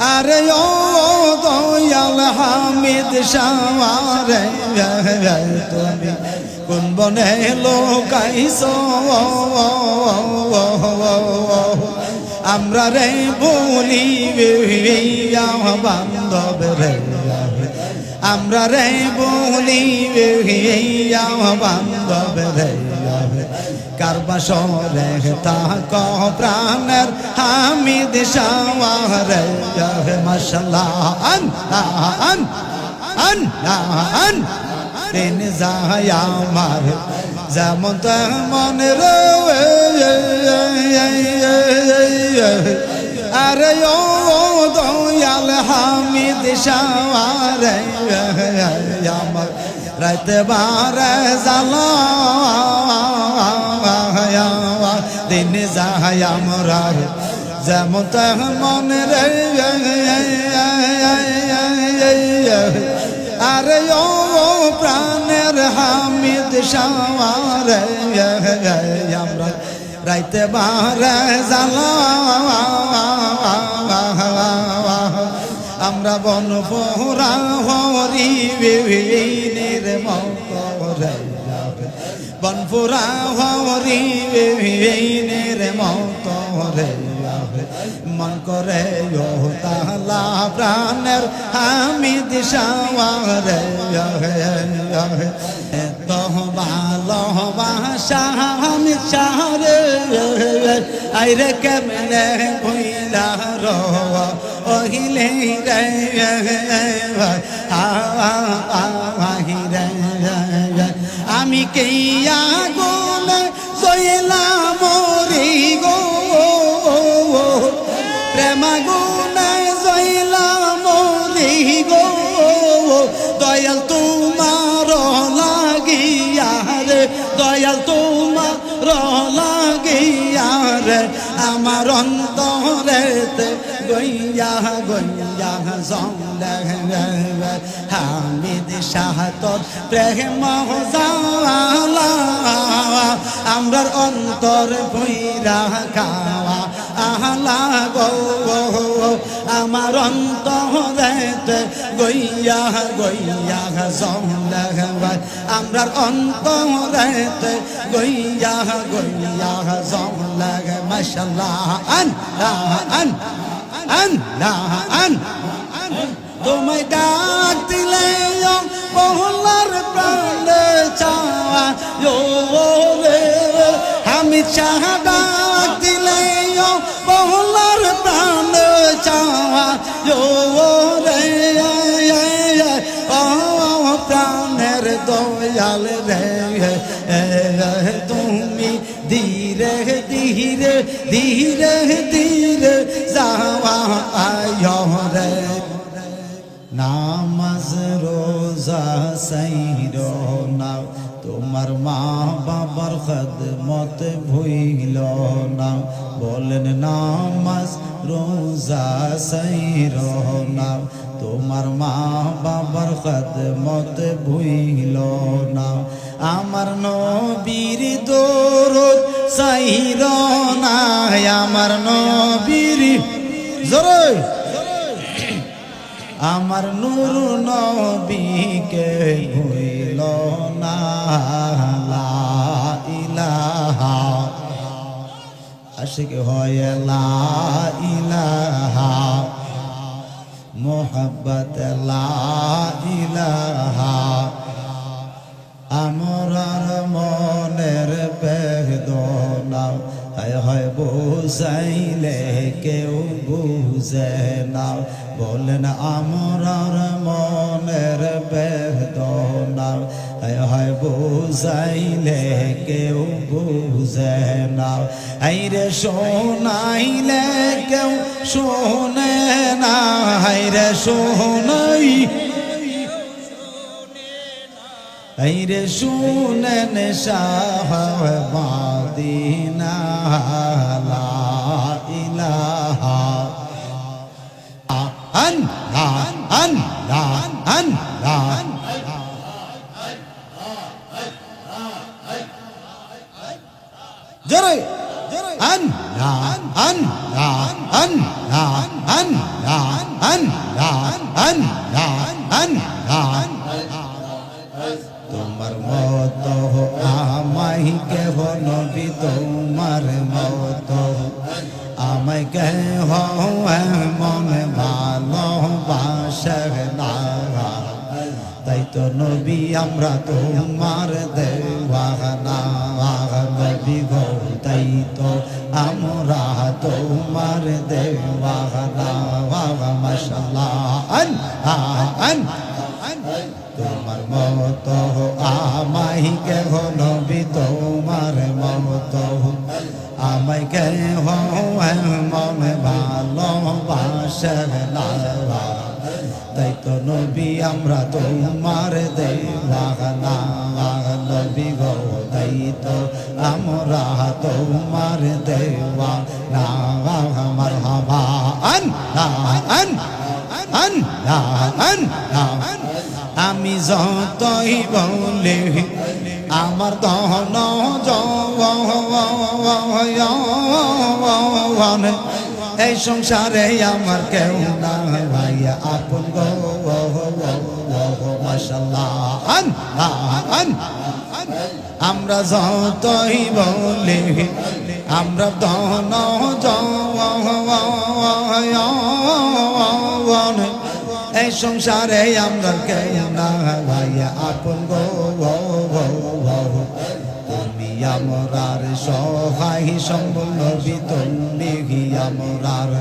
আরে ও দয়াল হামিদ শাহরে তুমি কোন বনে লোকাইছো আমরা রে বলি বান্ধব রে আমরা রে বলি বান্ধব রে কারবাসরে তাক প্রাণের হামিদ শাহরে মাশাআল্লাহ আন দিন যায় আমার যেমন তেমন রে আরে ও দয়াল হামিদ শাহরে আমার রাতে বারে জালা দিন যায় আমরা যেমন তেমন রে আরে ও প্রাণের হামিদ শাহরে আমরা রাইতে বারে জালা আমরা বন পোহরা হরি বিহীনের মকরে বন পোহরা হরি বিহীনের মকরে মন করে ও তালা প্রাণের হামিদ শাহরে তো ভালোবাসা হামিদ শাহরে আইরে কেমনে ভইলা রো ওহিলে রে আমি কে আগুনে জয়লা মরি গো প্রেমাগুনে জয়লা মরি গো দয়াল তোমার লাগিয়া রে দয়াল তোমার লাগিয়া রে আমার অন্তরেতে গইয়া গইয়া জলে হামিদ শাহ তোর প্রেম জালা আমরার অন্তর ভইরা খাওয়া আহলা গো আমার অন্তরেতে গইয়া গইয়া জলে আমরার অন্তরেতে গইয়া গইয়া জলে মাশাআল্লাহ আন তোমায় ডাক দিলে মহল্লার প্রাণে চাওয়া রে হামিদ শাহ ডাক দিলে মহল্লার প্রাণে চাওয়া রে প্রাণের দয়াল রে তুমি ধীরে ধীরে ধীরে ধীরে যাওয়া রে নামাজ রোজা সাইর না তোমার মা বাবার খেদমত ভুইল না বলেন নামাজ রোজা সাইর না তোমার মা বাবার খেদমত ভুইল না আমার নবীর দরুদ সাইর না আমার নবীর জোরে আমার নূর নবীকে ভুইল না লা ইলাহা আশিক হয় লা ইলাহা মোহাব্বত লা ইলাহা আমরার মনের বেদনা হায় হায় বুঝাইলে কেউ বুঝে না বলেন আমরার মনের বেদনা হায় হায় বুঝাইলে কেউ বুঝে না আইরে শোনাইলে কেউ শোনে না হাইরে শোনাই আইরে শুনেন শাহ মদিনা লা ইলাহা জোরে তোমার মত আমায় কেহ নবী তোমার মত আমায় কেহ মনে ভালোবাসে না তাই তো নবী আমরা তোমার দেওয়ানা নবী গো তাই তো আমরা তোমার দেওয়ানা মাশাআল্লাহ তোমার মত আমায় কেহ নবী তোমার মত আমায় কেহ মনে ভালোবাসে না তাই তো নবী আমরা তোমার দেওয়ানা নবী গো তাই তো আমরা তোমার দেওয়ানা মারহাবা আমি যতই বলে আমার দহন যৌবন এই সংসারে আমার কেউ না ভাইয়া আপন গো মাশাআল্লাহ আমরা যতই বলে আমরা দহন যৌবন এই সংসারে আমরা কেউ না ভাইয়া আপন গো তুমি আমরার সহায় সম্বল নবী তুমি আমরার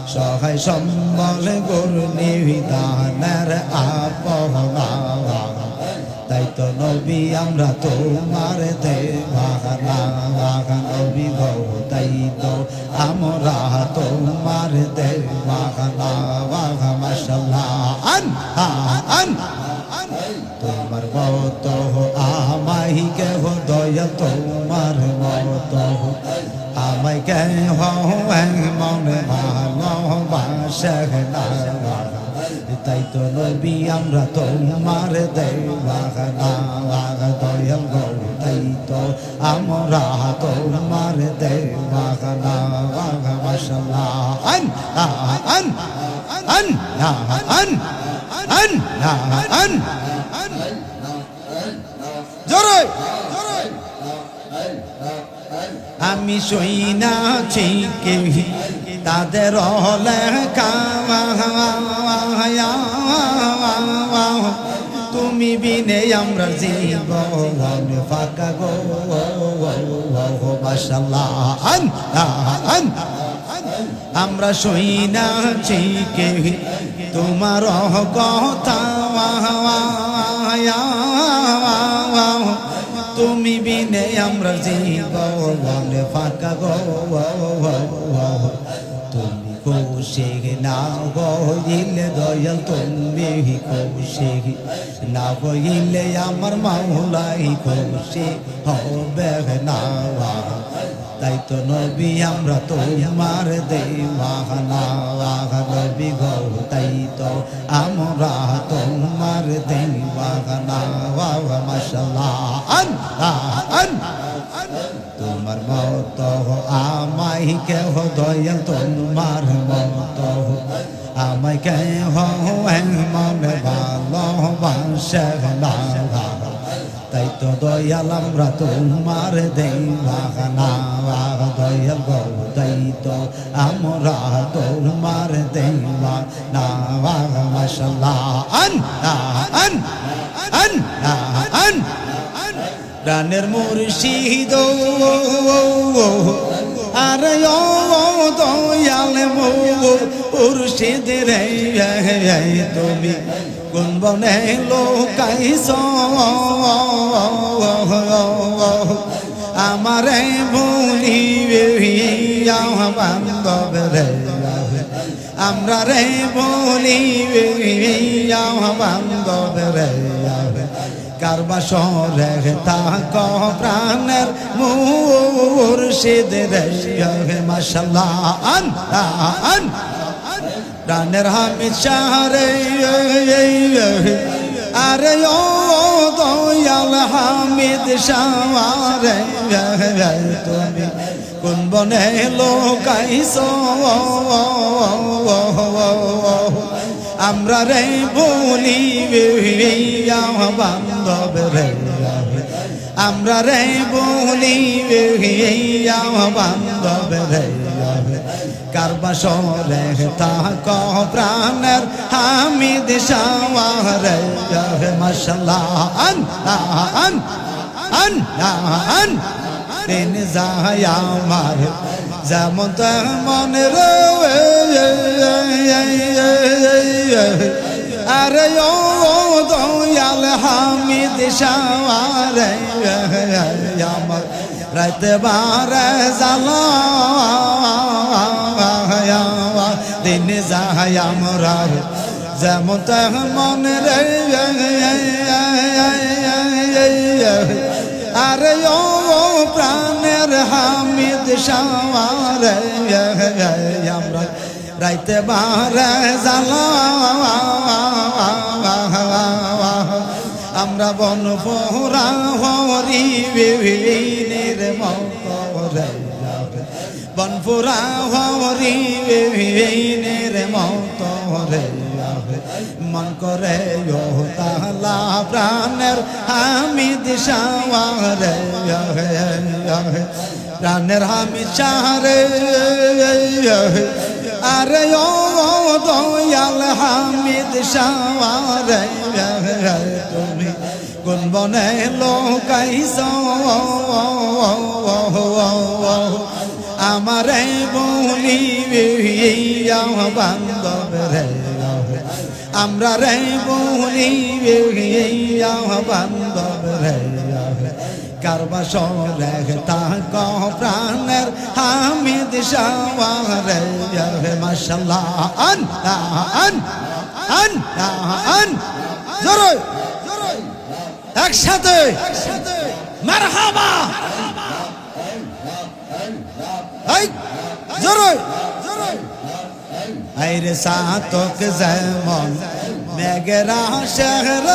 সহায় সম্বল গুরু নিবিধানের আপনা তাই তো নবী আমরা তোমার দেওয়ানা নবী গো তাই তো আমরা তোমার দেওয়ানা মাশাআল্লাহ তোমার মত আমায় কেহ দয়া তোমার মত আমায় কেহ মনে ভালোবাসে না তাই তো নবী আমরা তোমার দেওয়ানা দয়াল গো তাই তো আমরা তোমার দেওয়ানা মাশাআল্লাহ জোরে আমি শুইনাছি কে তাদের লেখা তুমি বিনে আমরা জীবন ফাঁকা গো মাশাআল্লাহ আমরা শুইনাছি কে তোমার কথা তুমি বিনে আমরা জীবন ফাঁকা গো তুমি খুশি না হইলে দয়াল তুমি খুশি না হইলে আমার মাওলাই খুশি হবে না তাই তো নবী আমরা তোমার দেওয়ানা নবী গো তাই তো আমরা তোমার দেওয়ানা মাশাআল্লাহ তোমার মত আমায় কেহ দয়াল তোমার মত আমায় কেহ মনে ভালোবাসে না তাই তো দয়াল আমরা তোমার দেওয়ানা দয়াল গো তাই তো আমরা তোমার দেওয়ানা মাশাআল্লাহ প্রাণের মুর্শিদ আরে ও দয়াল মুর্শিদ রে তুমি কোন বনে লোকাইছ আমারে ভুলিবে বান্ধব রে আমরা রে ভুলিবে বান্ধব রে কারবাসরে তাক প্রাণের মুর্শিদ রে মাশাআল্লাহ প্রাণের হামিদ শাহ রে আরে ও দয়াল হামিদ শাহ রে তুমি কোন বনে লোকাইছ আমরা রে বলি বান্ধব রে আমরা রে বলি বান্ধব রে কারবাসরে তাক প্রাণের হামিদ শাওয়ারে মাশাআল্লাহ আন আন আন আন দিন যায় আমার যেমন তেমন রে আরে ও দয়াল হামিদ শাওয়ারে আমার রাতে বারে জালা দিন যায় আমরা যেমন তেমন রে আরে ও প্রাণের হামিদ শাওয়ারে আমরা রাইতে বারে জালা আমরা বন পোরা হরি বিনের মরে বন পোরা হরি বিনের মরে মন করে তালা প্রাণের হামিদ শাওয়ারে প্রাণের হামিদ শাহরে আরে ও দয়াল হামিদ শাওয়ারে তুমি কোন বনে লোকাইছ আমারে বলি বান্ধব রে আমরা রে বলি বান্ধব রে কারবাসরে তাক প্রাণের হামিদ শাওয়ারে মাশাআল্লাহ আন আন আন আন জোরে একসাথে মারহাবা এই জোরে আইরে সাতক যেমন মেঘেরা শহর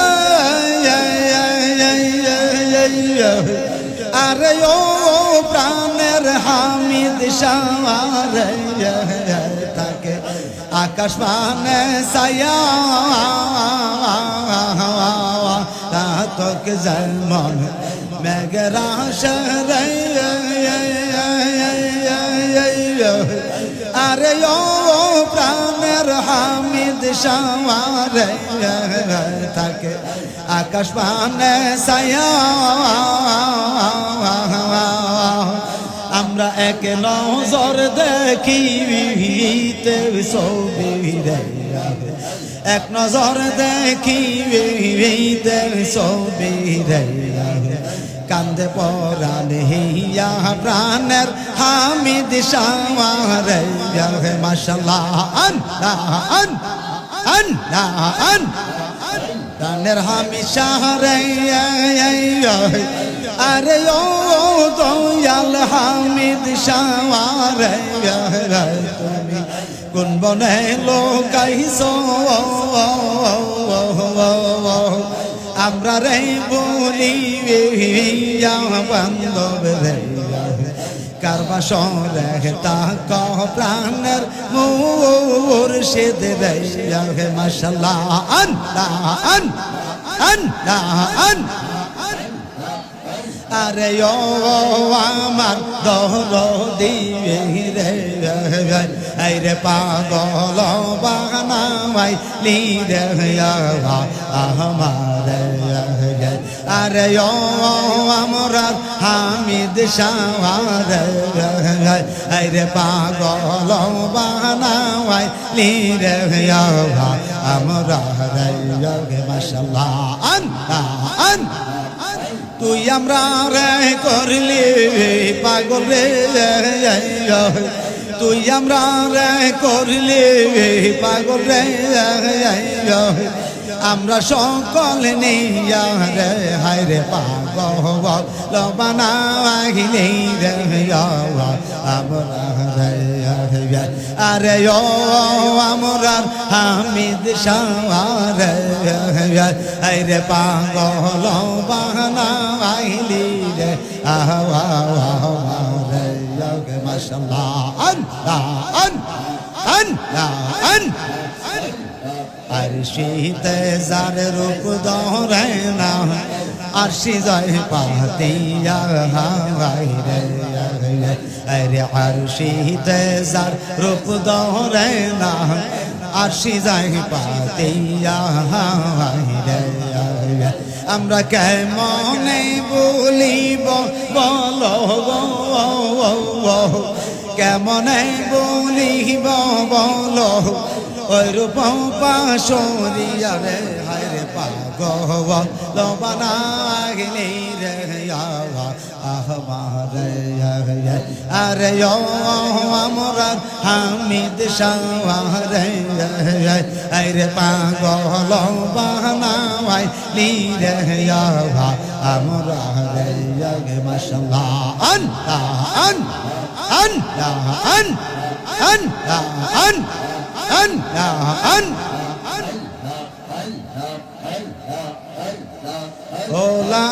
আরে ও প্রাণের হামিদ শাওয়ারে তাকে আকাশ মানে ছায়া তাকে যেমন মেঘেরা শহর আরে ও প্রাণের হামিদ শাওয়ারে তাকে আকাশ মানে ছায়া আমরা এক নজর দেখিতে ছবি রে এক নজর দেখিতে ছবি রে কান্দে পরাণ হিয়া প্রাণের হামিদ শাওয়ারে মাশাআল্লাহ আন আন আন আন প্রাণের হামিদ শাহরে আরে ও দয়াল হামিদ শাওয়ারে তুমি কোন বনে লোকাইছ আমরা রে বলি বান্ধব রে কারবাসরে তাক প্রাণের মুর্শিদ রে মাশাআল্লাহ আন আন আন আন আরে ও আমার দরদি রে আইরে পাগল বানামাই লিরে আমার আরে ও আমরা হামিদ শাওয়ারে আইরে পাগল বানামাই লিরে আমরা মাশাআল্লাহ আন আন তুই আমরা রে করলি পাগল রে তুই আমরা রে করলি পাগল রে আমরা সকল নিয়া রে হায় রে পাগল বানাইলি রে আমরা রে আরে ও আমরা হামিদ শাওয়ারে হায় রে পাগল বানাইলি রে আহা মাশাআল্লাহ আন আরশিতে যার রূপ ধরে না আরশি যায় পাতিয়া হায় রে আরে আরশিতে যার রূপ ধরে না আরশি যায় পাতিয়া হায় রে আমরা কেমনে বলিব বলো কেমনে বলিব বলো ওই রূপ পাশরিয়া রে হায় রে পাগল বানাগলি রে আহমারে আরে আমরা হামিদ শাহরে আরে পাগল বানাই লি রে আমরা রে মাশাআল্লাহ আন লা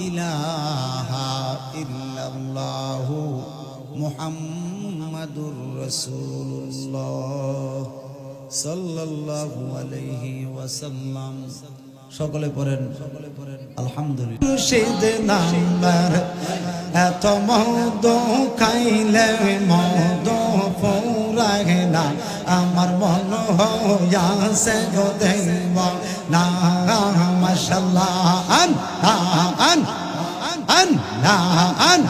ইলাহা ইল্লাল্লাহু মুহাম্মাদুর রাসূলুল্লাহ সাল্লাল্লাহু আলাইহি ওয়াসাল্লাম। সকলে পড়েন আলহামদুলিল্লাহ। মুর্শিদ নামের এত মধু খাইলে মধু ফুরায় না আমার মন হইয়াছে গো দেব না মাশাআল্লাহ আন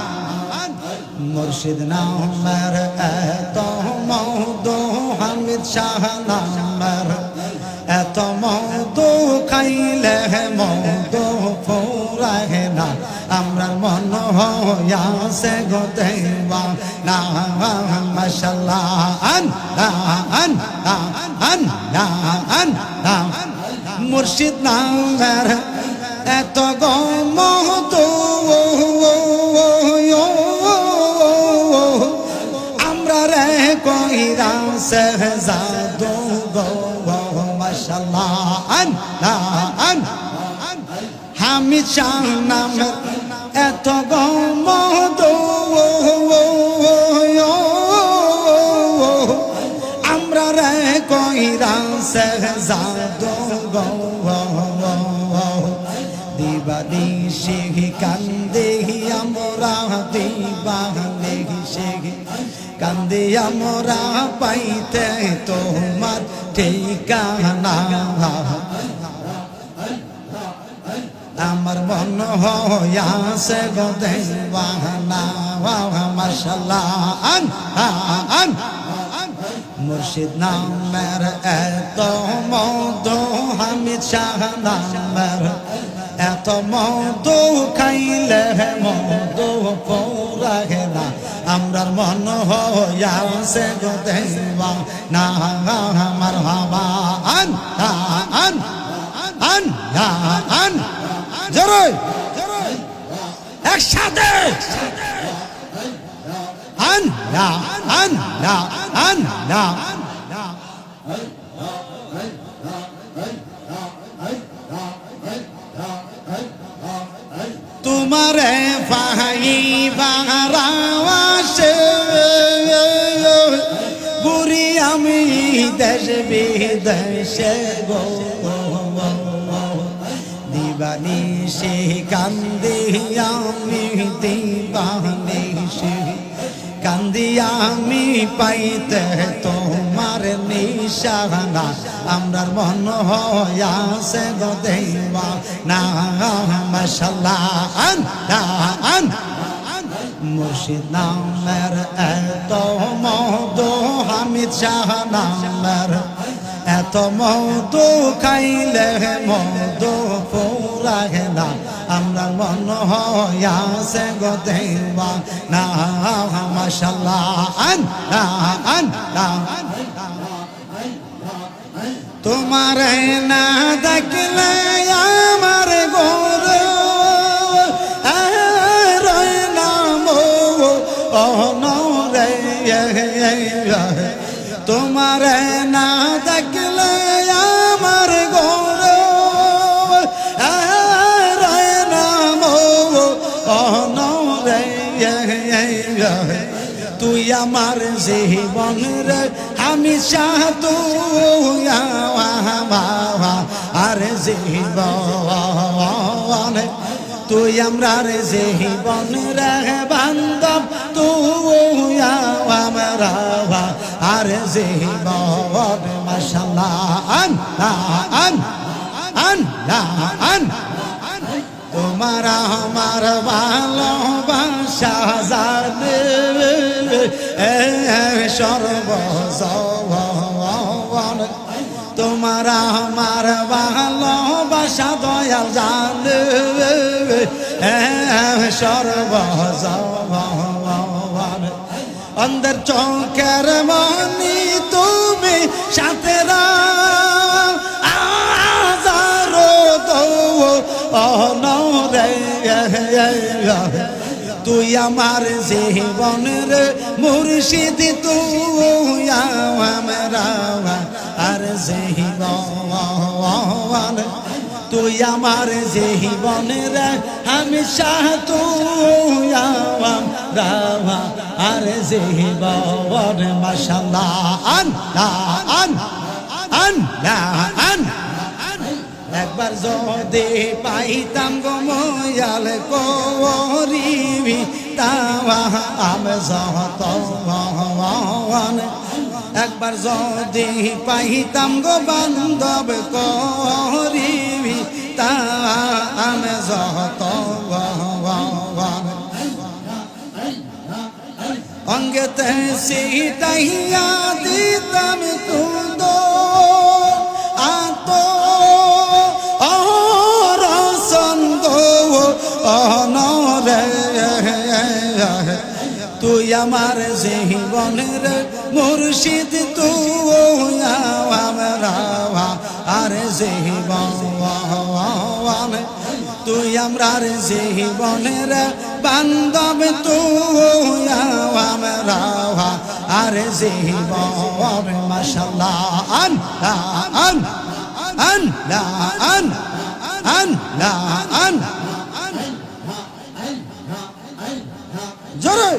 মুর্শিদ নামের এত মধু হামিদ শাহ নামের এত মধু খাইলে মধু ফুরায় না আমরা মন হইয়াছে গো দেবা না মাশাআল্লাহ মুর্শিদ নামের এত গো মধু আমরা রে কইরাছে জাদু গো মাশাআল্লাহ হামিদ শাহ নামের এত গো মধু আমরা রে কইরাছে জাদু গো দিবানিশি কান্দে আমরা দিবানিশি কান্দে আমরা পাইতে তোমার ঠিকানা আমার মন হইয়াছে গো দেওয়ানা মাশাআল্লাহ মুর্শিদ নামের এত মধু হামিদ শাহ নামের এত মধু খাইলে মধু ফুরায় না আমরার মন হইয়াছে গো দেওয়ানা মারহাবা আন জোরে একসাথে আন তোমারে পাইবারাওয়াসে বুড়ি আমি দেশ বিদেশে গো দিবানিশি কান্দি আমি দিবানিশি কান্দি আমি পাইতে তোমার নিশানা আমরার মন হইয়াছে গো দেওয়া না মাশাআল্লাহ মুর্শিদ নামের এত মধু হামিদ শাহ নামের এত মধু খাইলে মধু ফুরায় না আমরা মন হইয়াছে গো দেওয়া না মাশাআল্লাহ তোমার না দেখলে আমার গোর অনরে তোমার না দেখলে আমার গোর নাম আমার জীবন রে আমি সাধু আর জীবন তুই আমরার জীবন রে বান্ধব তুই আমরা আর জীবন মাশাআল্লাহ তোমার আমার ভালোবাসা জানে সর্বজীবন তোমার আমার ভালোবাসা দয়াল জানে সর্বজীবন অন্ধের চোখের মনি তুমি সাথে রে তুই আমার জীবনের মুর্শিদ তুই আমরা আর জীবন তুই আমার জীবনের আমি তুই আমরা আর জীবন মাশাআল্লাহ একবার যদি পাইতাম গো ময়াল করিবি তাওয়া আমি যতন একবার যদি পাইতাম গো বান্ধব করিবি তাওয়া আমি যতন অঙ্গেতে সিটাইয়া দিতাম তুদ তুই আমার জীবনের মুর্শিদ তুই আমরা আর জীবন তুই আমরার জীবনের বান্ধব তুই আমরা আর জীবন মাশাআল্লাহ জোরে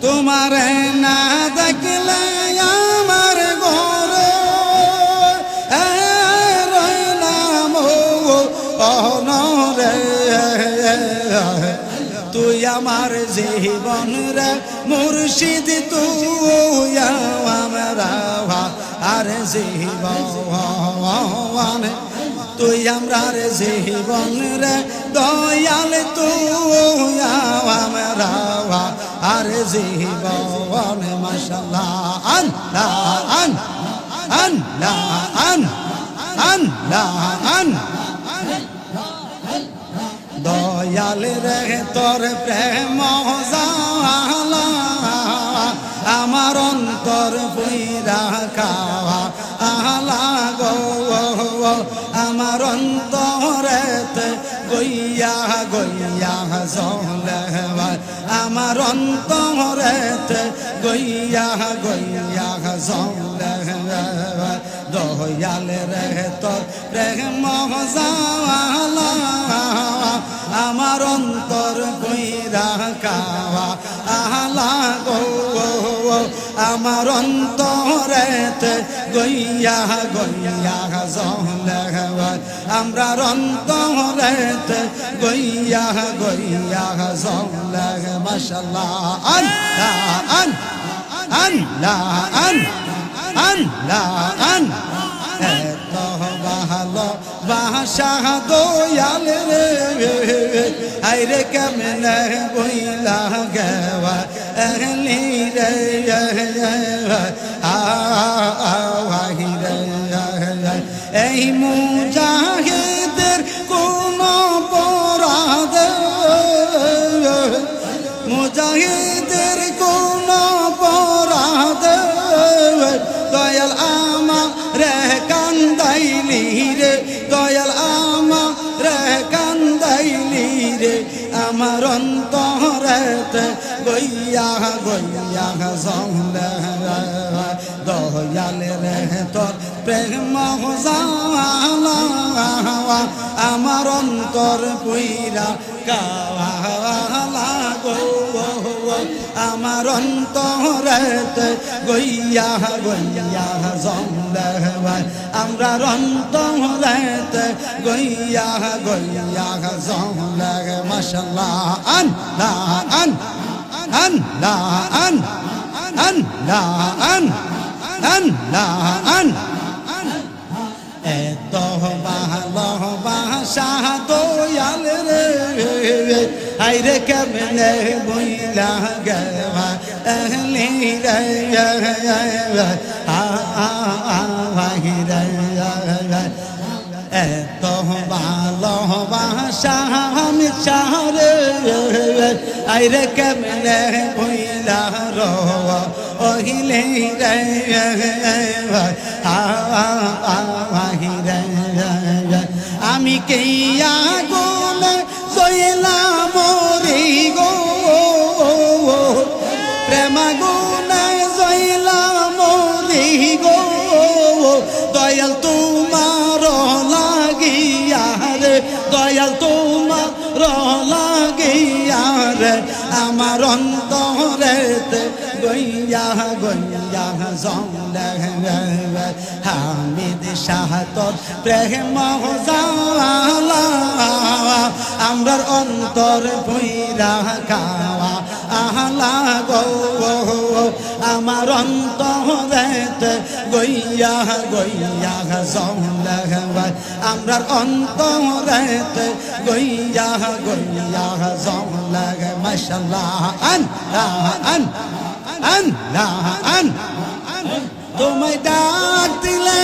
তোমার না দেখলে আমার ঘরে রইলাম অনরে তুই আমার জীবন রে মুর্শিদ তুই আমরা আর জীবন তুই আমরার জীবন রে দয়াল তুই আমরা আর জীবন মাশাআল্লাহ দয়াল রে তোর প্রেম জালা আমার অন্তর পুইরা খাওয়া আলা গো আমার অন্তরেতে গইয়া গইয়া জলে আমার অন্তরেতে গইয়া গইয়া জলে দয়াল রে তোর প্রেম জালা আমার অন্তর পুইরা খাওয়া আলা গো আমার অন্তরেতে গইয়া গইয়া জলে আমরা অন্তরেতে গইয়া গইয়া জলে মাশাআল্লাহ এত ভালো বাসা দয়াল রে আইরে কেমনে বইলা গেওয়া এহলি রে এই মুজাহিদের কোন পরাধ মুজাহিদের কোন পরাধ দয়াল আমার কান্দাইলি রে দয়াল আমার কান্দাইলি রে আমার অন্তরেতে গইয়া গইয়া জলে দয়াল রে তোর প্রেম জালা আমার অন্তর পুইরা কাওয়া গো আমার অন্তরেতে গইয়া গইয়া জলে ভাই আমরা অন্তরেতে গইয়া গইয়া জলে মাশাআল্লাহ আন লা আন আন লা আন আন লা আন আন লা আন এত ভালোবাসা দয়াল রে আইরে কেমনে বইলা গেবা এহলি রে এত ভালোবাসা আমি চারে আইরে কেমনে বইলা রো ওহিলে রে আমি কে আগুনে জয়লা মরি গো প্রেম আগুনে জয়লা মরি গো দয়াল তোমার লাগিয়া রে দয়াল তোমার লাগিয়া রে আমার অন্তরেতে গইয়া গইয়া জলে হামিদ শাহ তোর প্রেম জালা আমরার অন্তর ভইরা খাওয়া আহলা গো আমার অন্তরেতে গইয়া গইয়া জলে আমরার অন্তরেতে গইয়া গইয়া জলে মাশাআল্লাহ আন আন আন আন তোমায় ডাক দিলে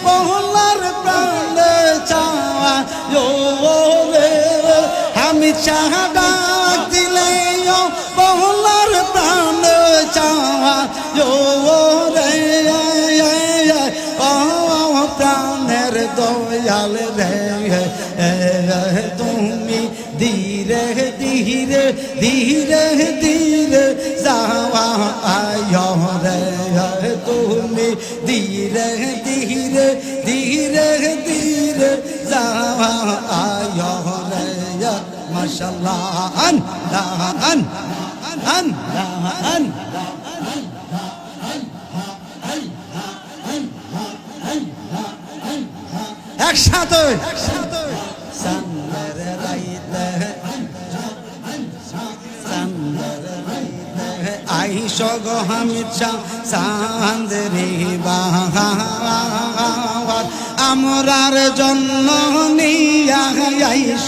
মহল্লার প্রাণ চাওয়া রে আমি চাহ ডাক দিলে মহল্লার প্রাণ চাওয়া রে প্রাণের দয়াল রে তুমি ধীরে ধীরে ধীরে ধীরে যাওয়া আয় রে তুমি ধীরে ধীরে ধীরে ধীরে যাওয়া আয় রে মাশাআল্লাহ আন আন আন আন একসাথে সান্দের রাইতে আইস গো হামিদ শাহ চাঁদরে বাহার আমরার জন্য নিয়া আইস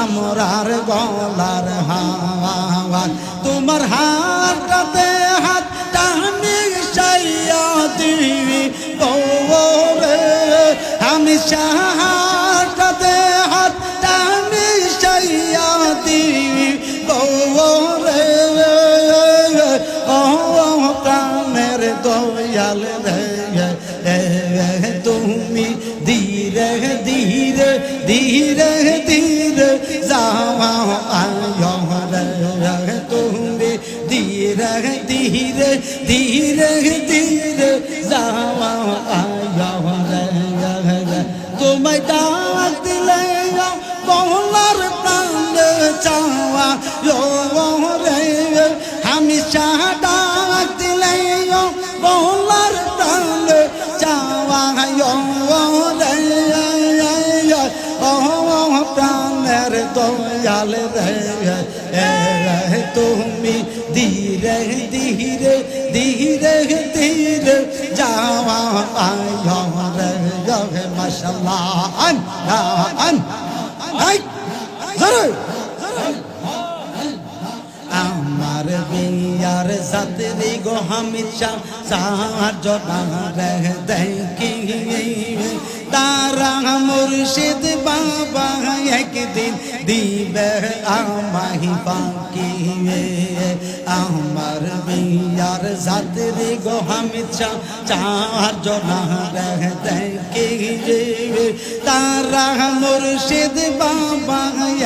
আমরার গলার হাওয়ার তোমার হাতটাতে হাত টানি সাইয়া দিবি গৌরে আমি হাতটাতে হাত টানি সাইয়া দিবি গৌরে প্রাণের দয়াল রে তুমি ধীরে ধীরে ধীরে ধীরে যাওয়া রে তুমি ধীরে ধীরে ধীরে ধীরে যাওয়া রে তোমায় ডাক দিলে মহল্লার প্রাণ চাওয়া রে আমি চাহ ডাক দিলে মহল্লার প্রাণ চাওয়া রে প্রাণের দয়াল রে তুমি ধীরে ধীরে ধীরে ধীরে যাওয়া রে মাশাআল্লাহ আন আন আই জোরে আমার বিয়ার সাথে গো হামিদ শাহ সাজনা রে দেখি তারা মুর্শিদ বাবা একদিন দিবে আমাহি পাকি আমার বিয়ার সাথে গো হামিদ শাহ চারজনা রে দেখি তারা মুর্শিদ বাবা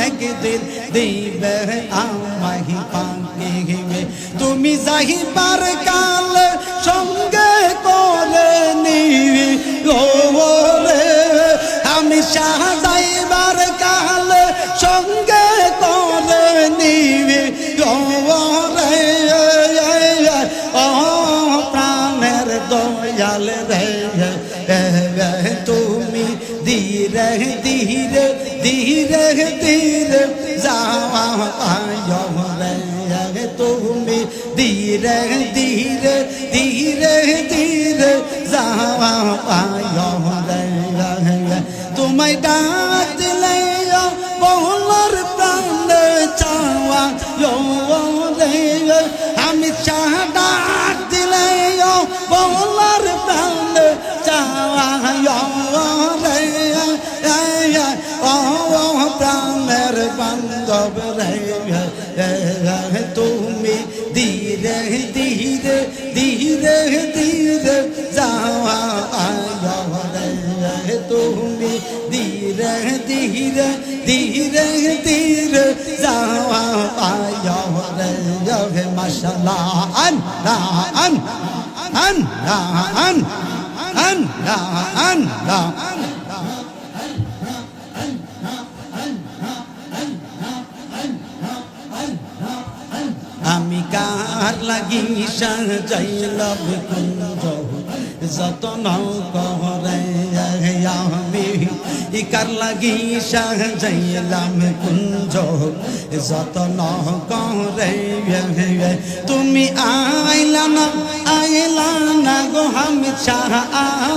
একদিন দিবে আমাহি পাকি তুমি যাইবার কাল সঙ্গে করে নিবি রে আমি শাহ যাইবার কাল সঙ্গে করে নিবি রে তুমি ধীরে ধীরে ধীরে ধীরে যাওয়া তোমায় ডাক দিলে বহলার প্রাণে চাওয়া আমি চাহ ডাক দিলে বহলার প্রাণে চাওয়া প্রাণের বান্ধব রে তুমি ধীরে ধীরে ধীরে ধীরে যাওয়া তুমি ধীরে ধীরে ধীরে ধীরে যাওয়া রে মাশাআল্লাহ আল্লাহ আল্লাহ আল্লাহ আল্লাহ আমি কার লাগি সাজাইলাম কুঞ্জ যতন করে আমি কার লাগি সাজাইলাম কুঞ্জ যতন করে তুমি আইলা না গো আমি চাহ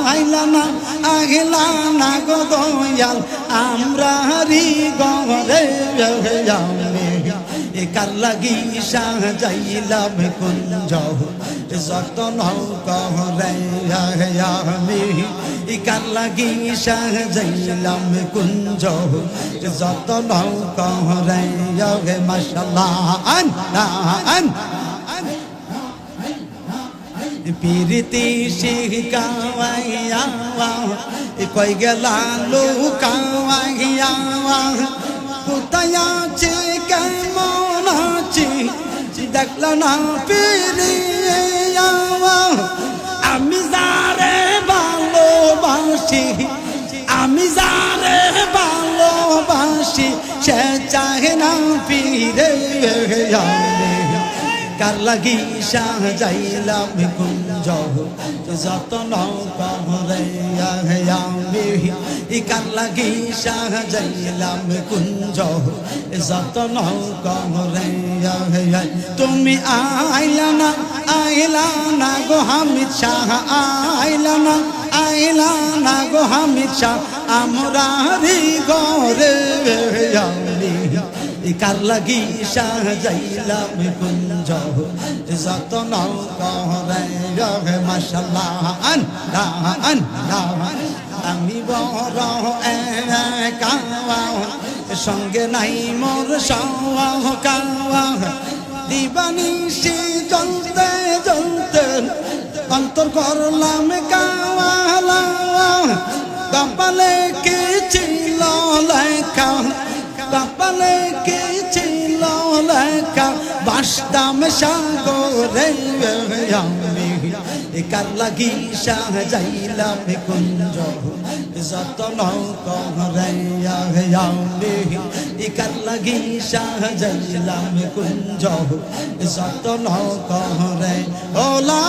আইলা না গো দয়াল আমরা রি গরে আমি কার লাগি সাজাইলাম কুঞ্জ যতন করে আমি কার লাগি সাজাইলাম কুঞ্জ যতন করে মাশাআল্লাহ পিরিতি শিখাওয়াইয়া কই গেলা লুকাওয়াইয়া কোথায় আছে কেমন আছি দেখল না ফিরিয়া আমি যারে ভালোবাসি আমি যারে ভালোবাসি সে চাহে না ফিরে কার লাগি সাজাইলাম কুঞ্জ যতন করে আমি কার লাগি সাজাইলাম কুঞ্জ যতন করে তুমি আইলা না গো হামিদ শাহ আইলা না গো হামিদ শাহ আমরা রি গরে কার লাগি সাজাইলাম কুঞ্জ যতন করে মাশাআল্লাহ আমি বড় একা সঙ্গে নাই মোর সওয়া দিবানিশি জ্বলতে জ্বলতে অন্তর করলাম কাওয়ালা কপালে কি ছিল লেখা কপালে কি ছিল লেখা বাসতাম সাগরে আমি কার লাগি সাজাইলাম কুঞ্জ যতন করে আমি কার লাগি সাজাইলাম কুঞ্জ যতন করে ওলা